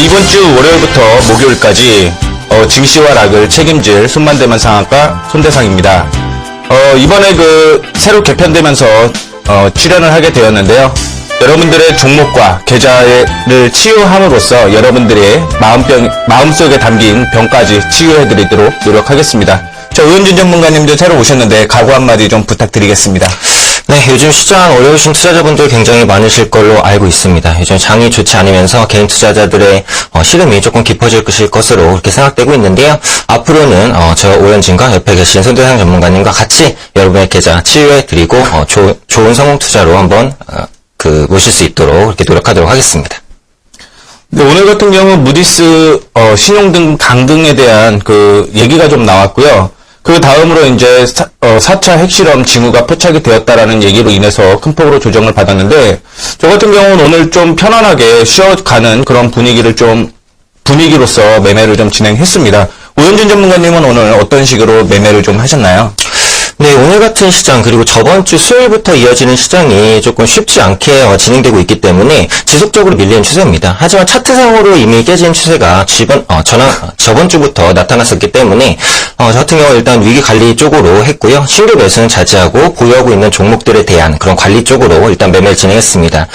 이번 주 월요일부터 목요일까지 증시와 락을 책임질 손만대만 상한가 손대상입니다. 이번에 새로 개편되면서 출연을 하게 되었는데요. 여러분들의 종목과 계좌를 치유함으로써 여러분들의 마음속에 담긴 병까지 치유해드리도록 노력하겠습니다. 오현준 전문가님도 새로 오셨는데 각오 한마디 좀 부탁드리겠습니다. 네, 요즘 시장 어려우신 투자자분들 굉장히 많으실 걸로 알고 있습니다. 요즘 장이 좋지 않으면서 개인 투자자들의 시름이 조금 깊어질 것으로 그렇게 생각되고 있는데요. 앞으로는 저 오현진과 옆에 계신 손대상 전문가님과 같이 여러분의 계좌 치유해드리고 좋은 성공 투자로 한번 모실 수 있도록 그렇게 노력하도록 하겠습니다. 네, 오늘 같은 경우 무디스 신용등 강등에 대한 얘기가 좀 나왔고요. 그 다음으로 이제 4차 핵실험 징후가 포착이 되었다라는 얘기로 인해서 큰 폭으로 조정을 받았는데, 저 같은 경우는 오늘 좀 편안하게 쉬어가는 그런 분위기로서 매매를 좀 진행했습니다. 오현준 전문가님은 오늘 어떤 식으로 매매를 좀 하셨나요? 네, 오늘 같은 시장 그리고 저번 주 수요일부터 이어지는 시장이 조금 쉽지 않게 진행되고 있기 때문에 지속적으로 밀리는 추세입니다. 하지만 차트상으로 이미 깨진 추세가 저번 주부터 나타났었기 때문에 저 같은 경우 일단 위기 관리 쪽으로 했고요. 신규 매수는 자제하고 보유하고 있는 종목들에 대한 그런 관리 쪽으로 일단 매매를 진행했습니다.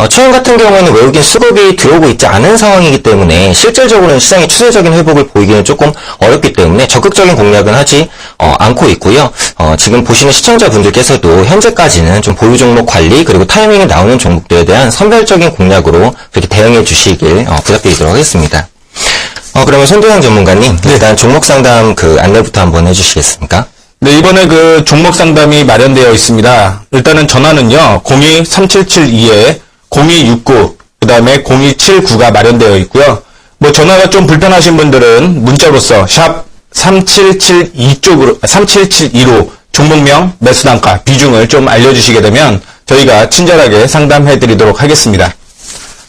최근 같은 경우에는 외국인 수급이 들어오고 있지 않은 상황이기 때문에 실질적으로는 시장의 추세적인 회복을 보이기는 조금 어렵기 때문에 적극적인 공략은 하지 않고 있고요. 지금 보시는 시청자분들께서도 현재까지는 좀 보유 종목 관리 그리고 타이밍에 나오는 종목들에 대한 선별적인 공략으로 그렇게 대응해 주시길 부탁드리도록 하겠습니다. 그러면 손대상 전문가님, 네. 일단 종목 상담 안내부터 한번 해주시겠습니까? 네, 이번에 종목 상담이 마련되어 있습니다. 일단은 전화는요, 02-3772-0269, 그 다음에 0279가 마련되어 있고요. 전화가 좀 불편하신 분들은 문자로서 샵 3772로 종목명, 매수단가, 비중을 좀 알려주시게 되면 저희가 친절하게 상담해드리도록 하겠습니다.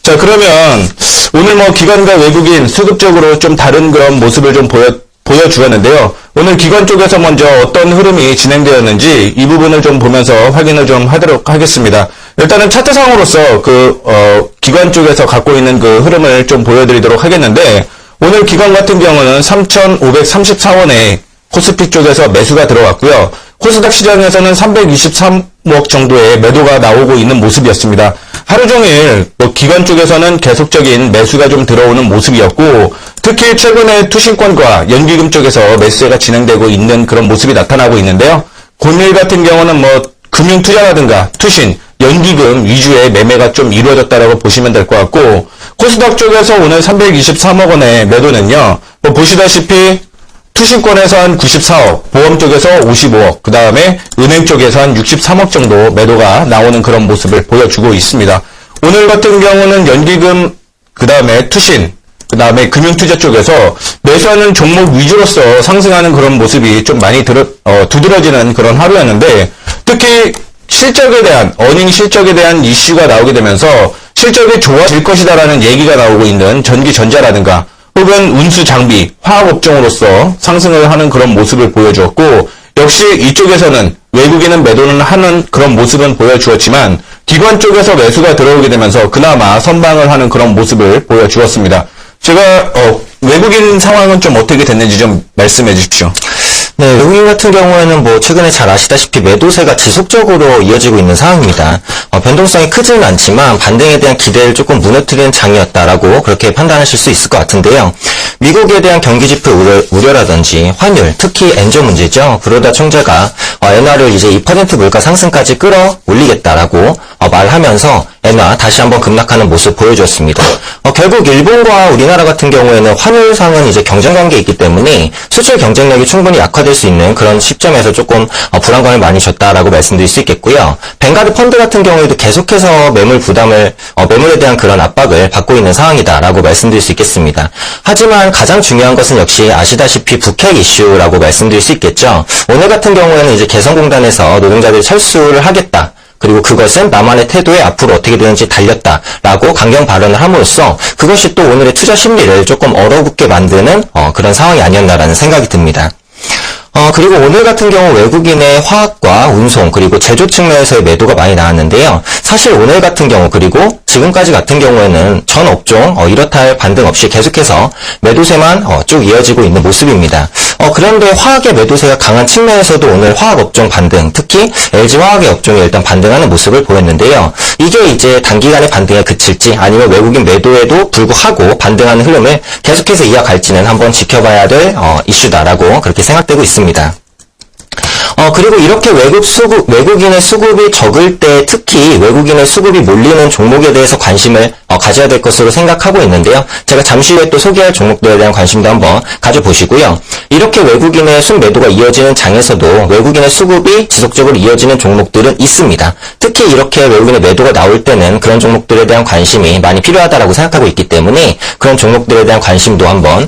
자, 그러면 오늘 기관과 외국인 수급적으로 좀 다른 그런 모습을 좀 보여주었는데요. 오늘 기관 쪽에서 먼저 어떤 흐름이 진행되었는지 이 부분을 좀 보면서 확인을 좀 하도록 하겠습니다. 일단은 차트상으로서 기관 쪽에서 갖고 있는 흐름을 좀 보여드리도록 하겠는데, 오늘 기관 같은 경우는 3,534원에 코스피 쪽에서 매수가 들어왔고요. 코스닥 시장에서는 323억 정도의 매도가 나오고 있는 모습이었습니다. 하루 종일 기관 쪽에서는 계속적인 매수가 좀 들어오는 모습이었고, 특히 최근에 투신권과 연기금 쪽에서 매수가 진행되고 있는 그런 모습이 나타나고 있는데요. 오늘 같은 경우는 금융투자라든가 투신, 연기금 위주의 매매가 좀 이루어졌다라고 보시면 될 것 같고, 코스닥 쪽에서 오늘 323억 원의 매도는요, 보시다시피 투신권에서 한 94억, 보험 쪽에서 55억, 그 다음에 은행 쪽에서 한 63억 정도 매도가 나오는 그런 모습을 보여주고 있습니다. 오늘 같은 경우는 연기금, 그 다음에 투신, 그 다음에 금융투자 쪽에서 매수하는 종목 위주로서 상승하는 그런 모습이 좀 많이 두드러지는 그런 하루였는데, 특히 어닝 실적에 대한 이슈가 나오게 되면서 실적이 좋아질 것이다라는 얘기가 나오고 있는 전기전자라든가 혹은 운수 장비, 화학업종으로서 상승을 하는 그런 모습을 보여주었고, 역시 이쪽에서는 외국인은 매도는 하는 그런 모습은 보여주었지만 기관 쪽에서 매수가 들어오게 되면서 그나마 선방을 하는 그런 모습을 보여주었습니다. 제가 외국인 상황은 좀 어떻게 됐는지 좀 말씀해 주십시오. 네, 외국인 같은 경우에는 최근에 잘 아시다시피 매도세가 지속적으로 이어지고 있는 상황입니다. 변동성이 크지는 않지만 반등에 대한 기대를 조금 무너뜨리는 장이었다라고 그렇게 판단하실 수 있을 것 같은데요. 미국에 대한 경기지표 우려라든지 환율, 특히 엔저 문제죠. 브로다 총재가 엔화를 이제 2% 물가 상승까지 끌어올리겠다라고 말하면서 엔화 다시 한번 급락하는 모습 보여주었습니다. 결국 일본과 우리나라 같은 경우에는 환율상은 이제 경쟁관계에 있기 때문에 수출 경쟁력이 충분히 약화될 수 있는 그런 시점에서 조금 불안감을 많이 줬다라고 말씀드릴 수 있겠고요. 뱅가드 펀드 같은 경우에도 계속해서 매물에 대한 그런 압박을 받고 있는 상황이다라고 말씀드릴 수 있겠습니다. 하지만 가장 중요한 것은 역시 아시다시피 북핵 이슈라고 말씀드릴 수 있겠죠. 오늘 같은 경우에는 이제 개성공단에서 노동자들이 철수를 하겠다. 그리고 그것은 남한의 태도에 앞으로 어떻게 되는지 달렸다라고 강경 발언을 함으로써 그것이 또 오늘의 투자 심리를 조금 얼어붙게 만드는 그런 상황이 아니었나라는 생각이 듭니다. 그리고 오늘 같은 경우 외국인의 화학과 운송 그리고 제조 측면에서의 매도가 많이 나왔는데요. 사실 오늘 같은 경우 그리고 지금까지 같은 경우에는 전 업종 이렇다 할 반등 없이 계속해서 매도세만 쭉 이어지고 있는 모습입니다. 그런데 화학의 매도세가 강한 측면에서도 오늘 화학 업종 반등, 특히 LG화학의 업종이 일단 반등하는 모습을 보였는데요. 이게 이제 단기간에 반등에 그칠지 아니면 외국인 매도에도 불구하고 반등하는 흐름을 계속해서 이어갈지는 한번 지켜봐야 될 이슈다라고 그렇게 생각되고 있습니다. 그리고 이렇게 외국인의 수급이 적을 때 특히 외국인의 수급이 몰리는 종목에 대해서 관심을 가져야 될 것으로 생각하고 있는데요. 제가 잠시 후에 또 소개할 종목들에 대한 관심도 한번 가져보시고요. 이렇게 외국인의 순매도가 이어지는 장에서도 외국인의 수급이 지속적으로 이어지는 종목들은 있습니다. 특히 이렇게 외국인의 매도가 나올 때는 그런 종목들에 대한 관심이 많이 필요하다고 생각하고 있기 때문에 그런 종목들에 대한 관심도 한번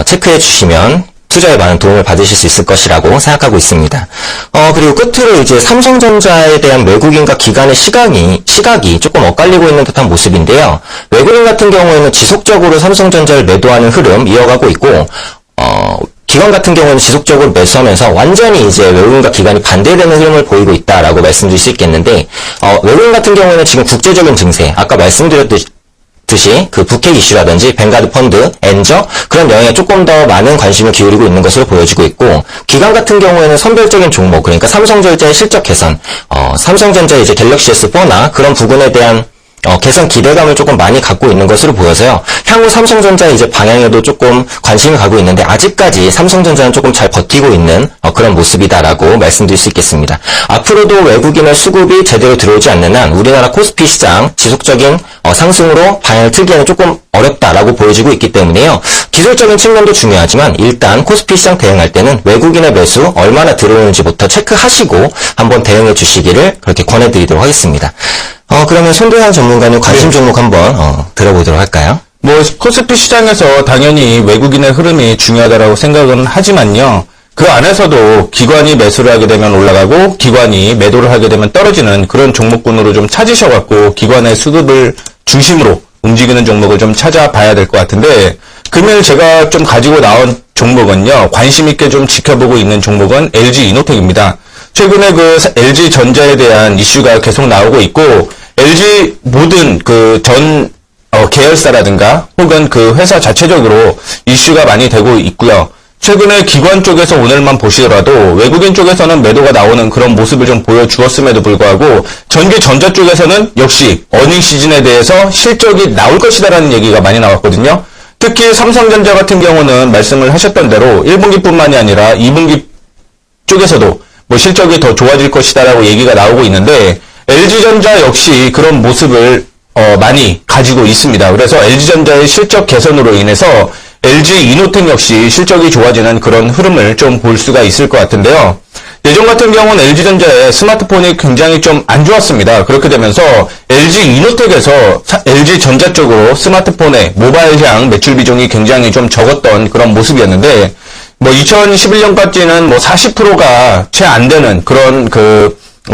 체크해 주시면 투자에 많은 도움을 받으실 수 있을 것이라고 생각하고 있습니다. 그리고 끝으로 이제 삼성전자에 대한 외국인과 기관의 시각이 조금 엇갈리고 있는 듯한 모습인데요. 외국인 같은 경우에는 지속적으로 삼성전자를 매도하는 흐름 이어가고 있고, 기관 같은 경우는 지속적으로 매수하면서 완전히 이제 외국인과 기관이 반대되는 흐름을 보이고 있다라고 말씀드릴 수 있겠는데, 외국인 같은 경우에는 지금 국제적인 증세, 아까 말씀드렸듯이 그 북핵 이슈라든지 뱅가드 펀드, 엔저 그런 영역에 조금 더 많은 관심을 기울이고 있는 것으로 보여지고 있고 기관 같은 경우에는 선별적인 종목 그러니까 삼성전자의 실적 개선, 삼성전자 이제 갤럭시 S4나 그런 부분에 대한 개선 기대감을 조금 많이 갖고 있는 것으로 보여서요. 향후 삼성전자 이제 방향에도 조금 관심을 가고 있는데 아직까지 삼성전자는 조금 잘 버티고 있는 그런 모습이다라고 말씀드릴 수 있겠습니다. 앞으로도 외국인의 수급이 제대로 들어오지 않는 한 우리나라 코스피 시장 지속적인 상승으로 방향을 틀기에는 조금 어렵다라고 보여지고 있기 때문에요. 기술적인 측면도 중요하지만 일단 코스피 시장 대응할 때는 외국인의 매수 얼마나 들어오는지부터 체크하시고 한번 대응해 주시기를 그렇게 권해드리도록 하겠습니다. 그러면 손도현 전문가님 관심 종목 한번 들어보도록 할까요? 코스피 시장에서 당연히 외국인의 흐름이 중요하다고 생각은 하지만요. 그 안에서도 기관이 매수를 하게 되면 올라가고 기관이 매도를 하게 되면 떨어지는 그런 종목군으로 좀 찾으셔갖고 기관의 수급을 중심으로 움직이는 종목을 좀 찾아봐야 될 것 같은데 금일 제가 좀 가지고 나온 종목은요. 관심 있게 좀 지켜보고 있는 종목은 LG 이노텍입니다. 최근에 그 LG전자에 대한 이슈가 계속 나오고 있고 LG 모든 그 전 계열사라든가 혹은 그 회사 자체적으로 이슈가 많이 되고 있고요. 최근에 기관 쪽에서 오늘만 보시더라도 외국인 쪽에서는 매도가 나오는 그런 모습을 좀 보여주었음에도 불구하고 전기전자 쪽에서는 역시 어닝 시즌에 대해서 실적이 나올 것이다라는 얘기가 많이 나왔거든요. 특히 삼성전자 같은 경우는 말씀을 하셨던 대로 1분기뿐만이 아니라 2분기 쪽에서도 실적이 더 좋아질 것이다라고 얘기가 나오고 있는데 LG전자 역시 그런 모습을 많이 가지고 있습니다. 그래서 LG전자의 실적 개선으로 인해서 LG 이노텍 역시 실적이 좋아지는 그런 흐름을 좀 볼 수가 있을 것 같은데요. 예전 같은 경우는 LG전자의 스마트폰이 굉장히 좀 안 좋았습니다. 그렇게 되면서 LG 이노텍에서 LG전자 쪽으로 스마트폰의 모바일향 매출 비중이 굉장히 좀 적었던 그런 모습이었는데 2011년까지는 40%가 채 안 되는 그런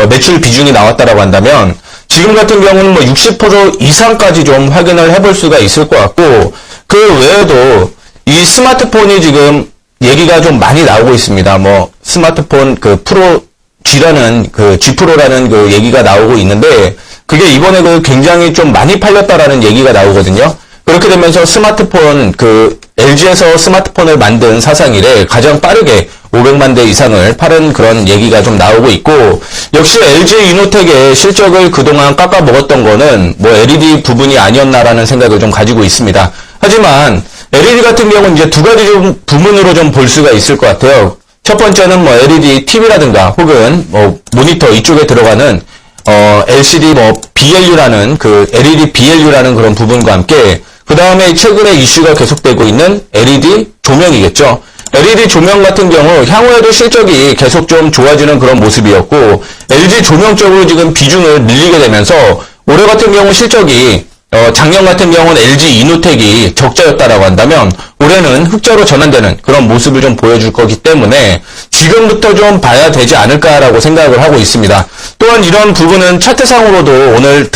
매출 비중이 나왔다라고 한다면 지금 같은 경우는 60% 이상까지 좀 확인을 해볼 수가 있을 것 같고 그 외에도 이 스마트폰이 지금 얘기가 좀 많이 나오고 있습니다. 스마트폰 프로 G라는 G 프로라는 얘기가 나오고 있는데 그게 이번에 굉장히 좀 많이 팔렸다라는 얘기가 나오거든요. 그렇게 되면서 스마트폰 LG에서 스마트폰을 만든 사상 이래 가장 빠르게 500만 대 이상을 팔은 그런 얘기가 좀 나오고 있고 역시 LG 이노텍의 실적을 그동안 깎아먹었던 거는 LED 부분이 아니었나라는 생각을 좀 가지고 있습니다. 하지만 LED 같은 경우는 이제 두 가지 부문으로 좀 볼 수가 있을 것 같아요. 첫 번째는 LED TV라든가 혹은 모니터 이쪽에 들어가는 LCD BLU라는 LED BLU라는 그런 부분과 함께 그 다음에 최근에 이슈가 계속되고 있는 LED 조명이겠죠. LED 조명 같은 경우 향후에도 실적이 계속 좀 좋아지는 그런 모습이었고 LG 조명 쪽으로 지금 비중을 늘리게 되면서 올해 같은 경우 실적이 작년 같은 경우는 LG 이노텍이 적자였다라고 한다면 올해는 흑자로 전환되는 그런 모습을 좀 보여줄 거기 때문에 지금부터 좀 봐야 되지 않을까라고 생각을 하고 있습니다. 또한 이런 부분은 차트상으로도 오늘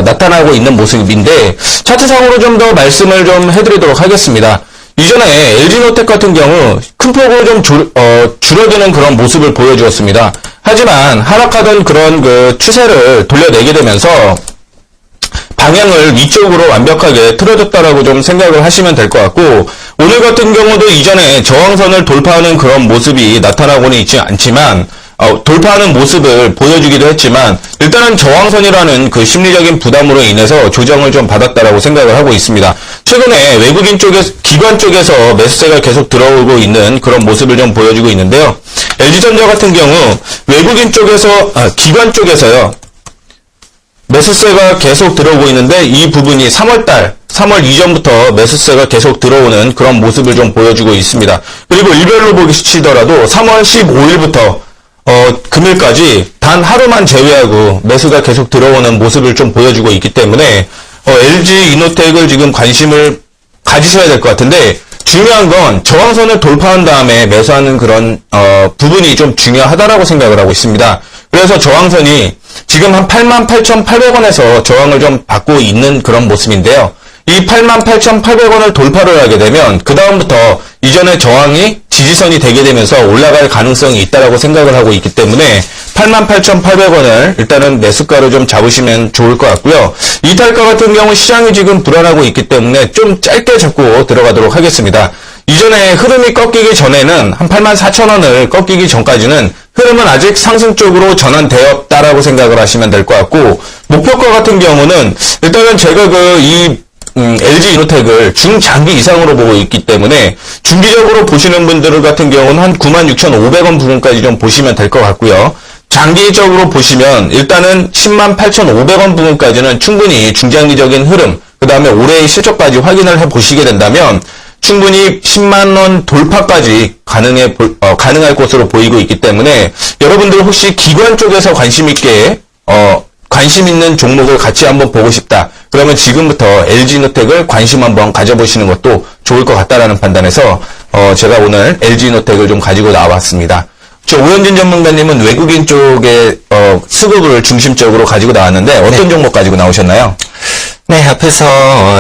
나타나고 있는 모습인데 차트상으로 좀 더 말씀을 좀 해드리도록 하겠습니다. 이전에 LG노텍 같은 경우 큰 폭으로 좀 줄어드는 그런 모습을 보여주었습니다. 하지만 하락하던 그런 그 추세를 돌려내게 되면서 방향을 위쪽으로 완벽하게 틀어줬다라고 좀 생각을 하시면 될 것 같고, 오늘 같은 경우도 이전에 저항선을 돌파하는 그런 모습이 나타나고는 있지 않지만, 돌파하는 모습을 보여주기도 했지만, 일단은 저항선이라는 그 심리적인 부담으로 인해서 조정을 좀 받았다라고 생각을 하고 있습니다. 최근에 외국인 쪽에서, 기관 쪽에서 매수세가 계속 들어오고 있는 그런 모습을 좀 보여주고 있는데요. LG전자 같은 경우 외국인 쪽에서, 기관 쪽에서요, 매수세가 계속 들어오고 있는데, 이 부분이 3월 이전부터 매수세가 계속 들어오는 그런 모습을 좀 보여주고 있습니다. 그리고 일별로 보시더라도 3월 15일부터 금일까지 단 하루만 제외하고 매수가 계속 들어오는 모습을 좀 보여주고 있기 때문에 LG 이노텍을 지금 관심을 가지셔야 될 것 같은데, 중요한 건 저항선을 돌파한 다음에 매수하는 그런 부분이 좀 중요하다라고 생각을 하고 있습니다. 그래서 저항선이 지금 한 88,800원에서 저항을 좀 받고 있는 그런 모습인데요. 이 88,800원을 돌파를 하게 되면 그 다음부터 이전의 저항이 지지선이 되게 되면서 올라갈 가능성이 있다라고 생각을 하고 있기 때문에 88,800원을 일단은 매수가로 좀 잡으시면 좋을 것 같고요. 이탈가 같은 경우 시장이 지금 불안하고 있기 때문에 좀 짧게 잡고 들어가도록 하겠습니다. 이전에 흐름이 꺾이기 전에는 한 84,000원을 꺾이기 전까지는 흐름은 아직 상승 쪽으로 전환되었다라고 생각을 하시면 될 것 같고, 목표가 같은 경우는 일단은 제가 LG 이노텍을 중장기 이상으로 보고 있기 때문에 중기적으로 보시는 분들 같은 경우는 한 96,500원 부분까지 좀 보시면 될 것 같고요. 장기적으로 보시면 일단은 108,500원 부분까지는 충분히 중장기적인 흐름, 그 다음에 올해의 실적까지 확인을 해보시게 된다면 충분히 10만원 돌파까지 가능할 것으로 보이고 있기 때문에, 여러분들 혹시 기관 쪽에서 관심 있는 종목을 같이 한번 보고 싶다, 그러면 지금부터 LG노텍을 관심 한번 가져보시는 것도 좋을 것 같다라는 판단에서 제가 오늘 LG노텍을 좀 가지고 나왔습니다. 오현진 전문가님은 외국인 쪽에 수급을 중심적으로 가지고 나왔는데 어떤 종목 가지고 나오셨나요? 네, 앞에서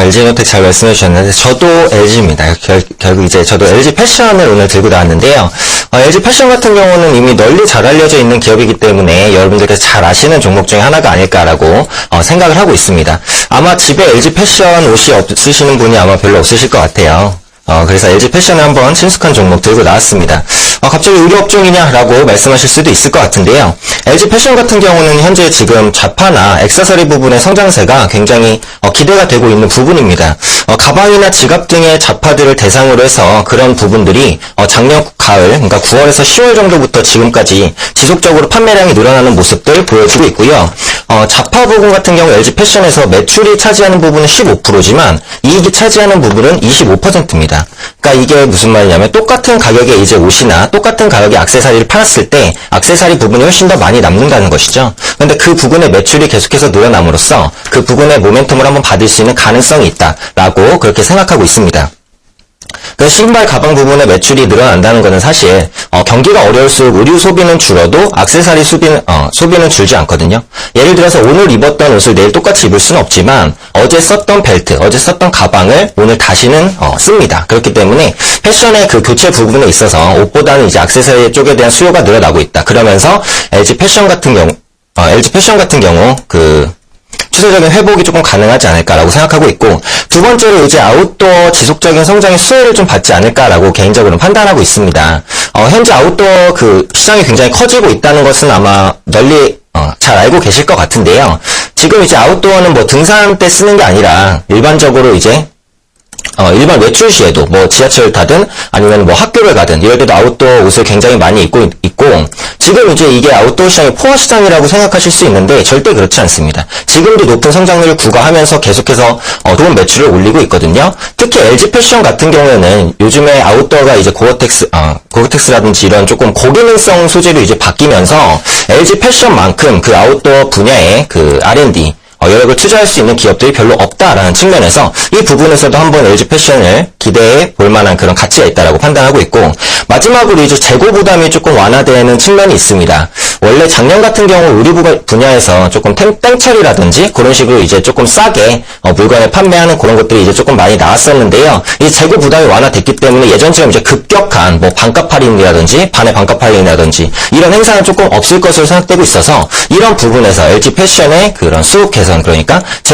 LG노텍 잘 말씀해 주셨는데, 저도 LG입니다. 결국 이제 저도 LG 패션을 오늘 들고 나왔는데요. LG 패션 같은 경우는 이미 널리 잘 알려져 있는 기업이기 때문에 여러분들께서 잘 아시는 종목 중에 하나가 아닐까라고 생각을 하고 있습니다. 아마 집에 LG 패션 옷이 없으시는 분이 아마 별로 없으실 것 같아요. 그래서 LG 패션을 한번 친숙한 종목 들고 나왔습니다. 갑자기 의료업종이냐라고 말씀하실 수도 있을 것 같은데요. LG 패션 같은 경우는 현재 지금 좌파나 액세서리 부분의 성장세가 굉장히 기대가 되고 있는 부분입니다. 가방이나 지갑 등의 좌파들을 대상으로 해서 그런 부분들이 작년 가을, 그러니까 9월에서 10월 정도부터 지금까지 지속적으로 판매량이 늘어나는 모습들 보여주고 있고요. 좌파 부분 같은 경우 LG 패션에서 매출이 차지하는 부분은 15%지만 이익이 차지하는 부분은 25%입니다. 그러니까 이게 무슨 말이냐면, 똑같은 가격의 이제 옷이나 똑같은 가격의 액세서리를 팔았을 때 액세서리 부분이 훨씬 더 많이 남는다는 것이죠. 근데 그 부분의 매출이 계속해서 늘어남으로써 그 부분의 모멘텀을 한번 받을 수 있는 가능성이 있다라고 그렇게 생각하고 있습니다. 그 신발 가방 부분의 매출이 늘어난다는 것은 사실 경기가 어려울수록 의류 소비는 줄어도 액세서리 소비는 줄지 않거든요. 예를 들어서 오늘 입었던 옷을 내일 똑같이 입을 수는 없지만 어제 썼던 벨트, 어제 썼던 가방을 오늘 다시는 씁니다. 그렇기 때문에 패션의 그 교체 부분에 있어서 옷보다는 이제 액세서리 쪽에 대한 수요가 늘어나고 있다. 그러면서 LG 패션 같은 경우 추세적인 회복이 조금 가능하지 않을까라고 생각하고 있고, 두 번째로 이제 아웃도어 지속적인 성장의 수혜를 좀 받지 않을까라고 개인적으로는 판단하고 있습니다. 현재 아웃도어 시장이 굉장히 커지고 있다는 것은 아마 널리 잘 알고 계실 것 같은데요. 지금 이제 아웃도어는 뭐 등산 때 쓰는 게 아니라 일반적으로 이제 일반 외출 시에도 뭐 지하철을 타든 아니면 뭐 학교를 가든 이럴 때도 아웃도어 옷을 굉장히 많이 입고 지금 이제 이게 아웃도어 시장이 포화 시장이라고 생각하실 수 있는데 절대 그렇지 않습니다. 지금도 높은 성장률을 구가하면서 계속해서 좋은 매출을 올리고 있거든요. 특히 LG 패션 같은 경우에는 요즘에 아웃도어가 이제 고어텍스라든지 이런 조금 고기능성 소재로 이제 바뀌면서 LG 패션만큼 그 아웃도어 분야의 그 R&D 여력을 투자할 수 있는 기업들이 별로 없다라는 측면에서 이 부분에서도 한번 LG 패션을 기대해 볼 만한 그런 가치가 있다라고 판단하고 있고, 마지막으로 이제 재고 부담이 조금 완화되는 측면이 있습니다. 원래 작년 같은 경우 의류 분야에서 조금 땡처리라든지 그런 식으로 이제 조금 싸게 물건을 판매하는 그런 것들이 이제 조금 많이 나왔었는데요. 이 재고 부담이 완화됐기 때문에 예전처럼 이제 급격한 뭐 반값 할인이라든지 반의 반값 할인이라든지 이런 행사는 조금 없을 것으로 생각되고 있어서 이런 부분에서 LG 패션의 그런 수급 개선, 그러니까 재고